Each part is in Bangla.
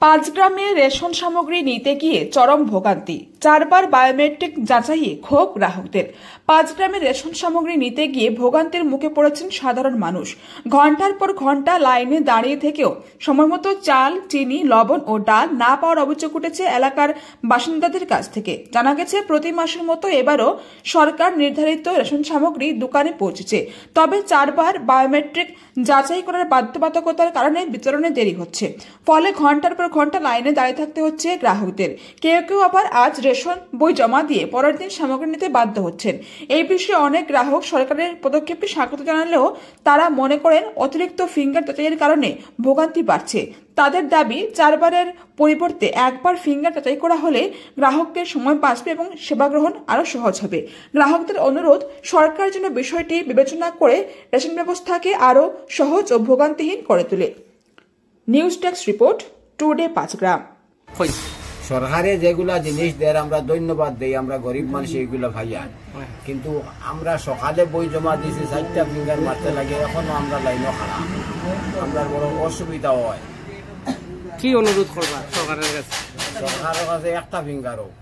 পাঁচগ্রামে রেশন সামগ্রী নিতে গিয়ে চরম ভোগান্তি, 4 বার বায়োমেট্রিক যাচাইয়ে ক্ষোভ গ্রাহকদের। পাঁচগ্রামে রেশন সামগ্রী নিতে গিয়ে ভোগান্তির মুখে পড়েছেন সাধারণ মানুষ। ঘন্টার পর ঘন্টা লাইনে দাঁড়িয়ে থেকেও সময়মতো চাল, চিনি, লবণ ও ডাল না পাওয়ার অভিযোগ উঠেছে এলাকার বাসিন্দাদের কাছ থেকে। জানা গেছে, প্রতি মাসের মতো এবারও সরকার নির্ধারিত রেশন সামগ্রী দোকানে পৌঁছেছে, তবে 4 বার বায়োমেট্রিক যাচাই করার বাধ্যবাধকতার কারণে বিতরণে দেরি হচ্ছে। ফলে ঘন্টার পর ঘন্টা লাইনে দাঁড়িয়ে থাকতে হচ্ছে গ্রাহকদের। কেউ কেউ আবার আজ রেশন বই জমা দিয়ে পরের দিন সামগ্রী নিতে বাধ্য হচ্ছেন। এই বিষয়ে অনেক গ্রাহক সরকারের পদক্ষেপকে স্বাগত জানালেও তারা মনে করেন অতিরিক্ত ফিঙ্গার যাচাইয়ের কারণে ভোগান্তি বাড়ছে। তাদের দাবি, 4 বারের পরিবর্তে 1 বার ফিঙ্গার যাচাই করা হলে গ্রাহকদের সময় বাঁচবে এবং সেবা গ্রহণ আরও সহজ হবে। গ্রাহকদের অনুরোধ, সরকার যেন বিষয়টি বিবেচনা করে রেশন ব্যবস্থাকে আরও সহজ ও ভোগান্তিহীন করে তোলে। News desk report, today Panchgram. সরকারে যেগুলা জিনিস দেয় আমরা ধন্যবাদ দেই, আমরা গরিব মানুষ এইগুলা ভাইয়া, কিন্তু আমরা সকালে বই জমা দিয়েছি, 4টা ফিঙ্গার মারতে লাগে, এখনো আমরা লাইনও খারাপ, আমরা বড় অসুবিধা হয়। কি অনুরোধ করবা সরকারের কাছে? সরকারের কাছে 1টা ফিঙ্গার হোক,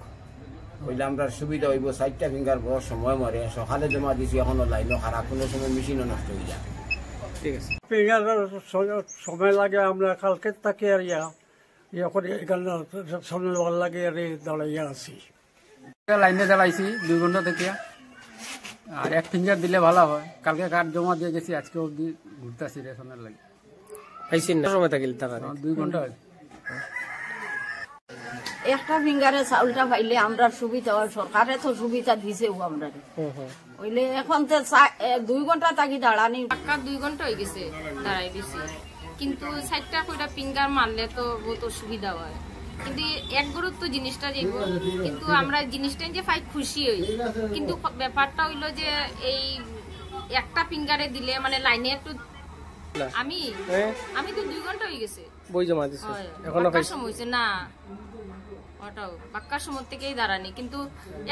বললে আমরা সুবিধা হইব। 4টা ফিঙ্গার বড় সময় মরে, সকালে জমা দিয়েছি, এখনো লাইনও খারাপ, কোনো সময় মেশিনও নষ্ট হয়ে যায়। ঠিক আছে, ফিঙ্গার সময় লাগে, আমরা কালকে তাকে আর লাগে দাঁড়াইয়া আছি। লাইনে দাঁড়াইছি 2 ঘন্টা থেকে, আর 1 ফিঙ্গার দিলে ভালো হয়। কালকে কার্ড জমা দিয়ে গেছি, আজকে অব্দি ঘুরতেছি রেশনের লাগে। পাইছেন না সময় থাকিল টাকা? 2 ঘন্টা হয়েছে। 1টা ফিঙ্গারে চাউলটা পাইলে আমরা সুবিধা হয়, সরকারে তো সুবিধা দিছে আমরা হইলে। এখন তো 2 ঘন্টা থাকি দাঁড়ানি, 2 ঘন্টা হয়ে গেছে দাঁড়াই দিছি, কিন্তু 4টা কইরা ফিঙ্গার মারলে তো বহুত অসুবিধা হয়। কিন্তু এক গুরুত্ব জিনিসটা যাইব, কিন্তু আমরা জিনিসটা যে পাই খুশি হই, কিন্তু ব্যাপারটা হইলো যে এই 1টা ফিঙ্গারে দিলে মানে লাইনে একটু আমি তো 2 ঘন্টা হয়ে গেছে বই জমা দিছি, এখনো সময় হইছে না, ওটাও বাক্কার সময় থেকেই দাঁড়ানি, কিন্তু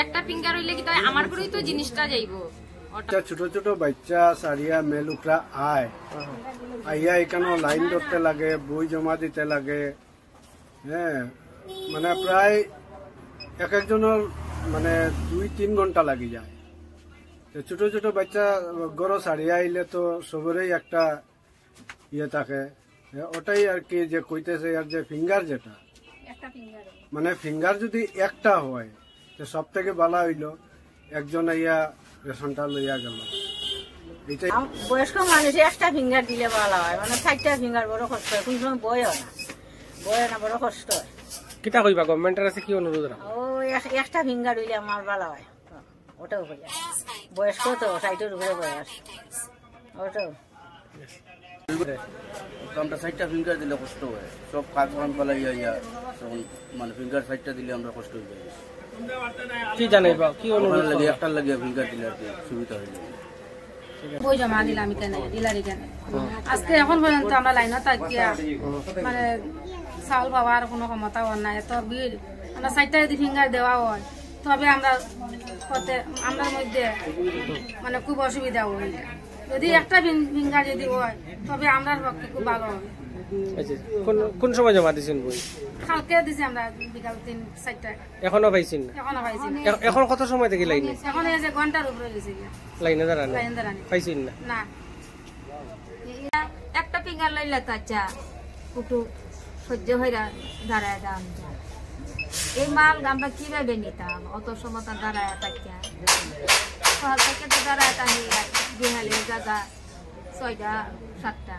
1টা ফিঙ্গার হইলে কি তাই আমার ঘরেই তো জিনিসটা যাইব। ছোট ছোট বাচ্চা সারিয়া মেলুকরা আইয়া এখানে লাইন ধরতে লাগে, বই জমা দিতে লাগে। হ্যাঁ, মানে প্রায় এক একজনের মানে 2-3 ঘন্টা লাগি যায়। ছোট ছোট বাচ্চা গড় সারিয়া আইলে তো সবরেই একটা ইয়ে থাকে, ওটাই আর কি যে কইতেছে। আর যে ফিঙ্গার যেটা মানে ফিঙ্গার যদি 1টা হয় সব থেকে ভালো হইলো, একজন আইয়া রেশনটা লইয়া গেল। বয়স্ক মানুষ 1টা ফিঙ্গার দিলে ভালো হয়, মানে 4টা ফিঙ্গার বড় কষ্ট হয়, কোন সময় বয় না বড় কষ্ট হয়। কিটা কইবা গভর্নমেন্টের কাছে কি অনুরোধ? ও 1টা ফিঙ্গার হইলে আমার ভালো হয়, ওটাও হয়ে যায়। বয়স্ক তো 60-এর উপরে বয়স, ওটাও আমরা 4টা ফিঙ্গার দিলে কষ্ট হয়, সব কাজ কাম পালাই মানে ফিঙ্গার 4টা দিলে আমরা কষ্ট হয়ে যাই। কি জানাইবা, কি অনুরোধ লাগে? 1টা লাগে ফিঙ্গার দিলে আর কি সুবিধা হয়ে যায়। বই জমা দিলাম এখানে ডিলারি কেন আজকে এখন পর্যন্ত আমরা লাইনে থাকিয়া মানে চাউল পাওয়ার কোনো ক্ষমতাও নাই, এত ভিড়। আমরা 4টা যদি ফিঙ্গার দেওয়া হয় তবে আমরা আমার মধ্যে মানে খুব অসুবিধা হয়। যদি 1টা ফিঙ্গার যদি হয় তবে আমরা পক্ষে খুব ভালো হবে। কোন সময় জমা দিছেন বই? কালকে দিছি আমরা বিকাল 3-4টা। এখনো পাইছেন না? এখনো পাইছি না। এখন কত সময় থেকে লাইনে? এখন এই যে ঘন্টার উপরে গেছে লাইনে দাঁড়ানো, পাইছেন না? না, 1টা ফিঙ্গার লাইলে তো আচ্ছা কুটু সহ্য হয়ে দাঁড়ায় দাম। এই মাল আমরা কিভাবে নিতাম? অত সময় দাঁড়ায় থাকিয়া সকাল থেকে তো দাঁড়ায় থাকি, বিহালের জায়গা 6টা 7টা।